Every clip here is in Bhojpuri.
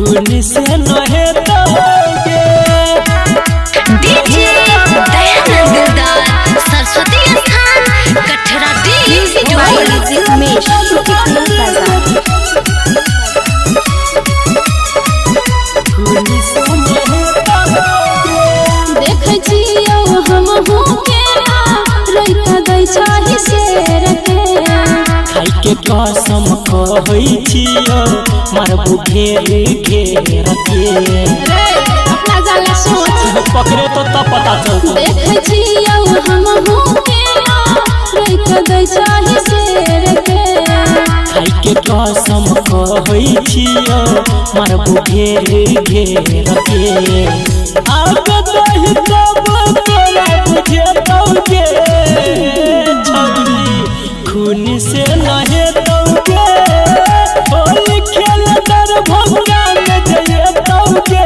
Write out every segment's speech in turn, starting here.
खून से नहे तोगे डीजे दयानंद दिलदार सरस्वती स्थान कठरा डी उमेश खून से नहे तोगे देख जियो हम हो के रोइता दै चाहि शेर के खाई के कसम कहै छियो मारबू घेर घेर के अपना जाला सोच पकड़े तो तब पता चलता देख जियो हम हो के रोइता दै चाहि शेर के खाई के कसम कहै छियो मारबू घेर घेर के आग दही तब तोरा बुझे तौगे छौरी खून से नहे तौगे होली खेल दरभंगा में जइए तौगे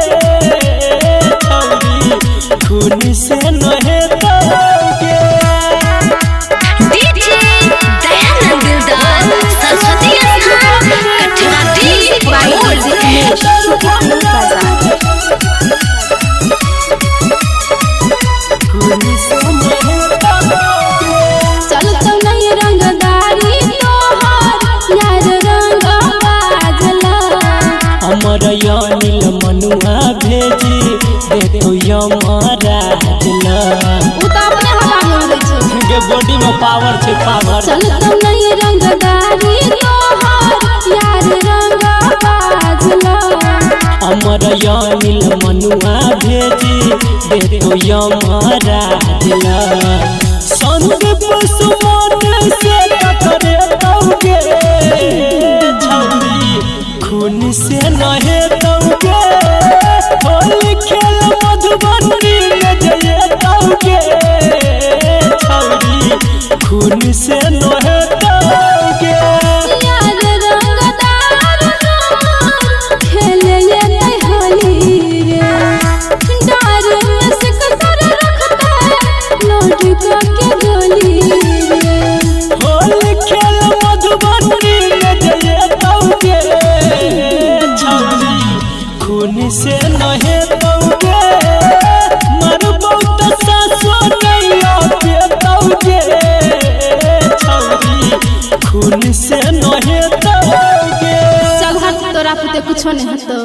छौरी खून से नहे तौगे डीजे दयानंद दिलदार सरस्वती स्थान कठरा डी खून से नहे तौगे चल तो नहीं रंगदारी तोहार यार रंग बाजला हमर अनिल मनुआ भेजी दे तो यमरा दिला उ त अपने हवा में उड़ै छै के बॉडी में पावर छे पावर चल तो नहीं रंगदारी तोहार यार रंग बाजला हमर अनिल मनुआ भेजी दे तो यमरा दिला संग पशुमान से टकरे तौगे छौरी खून से नहे तौगे होली खेल मधुबनी में जइए तौगे छौरी खून से नहे तौगे यार रंगदार खेले ये तै होली रे डार में सिकतर रखते लोट के गोली रे होली खेल मधुबनी में जइए तौगे छौरी खून से नहे तौगे मरबौ त सासो नहीं आबे तौगे छौरी खून से नहे तौगे चल हट तोरा पुते कुछो नहीं हतो।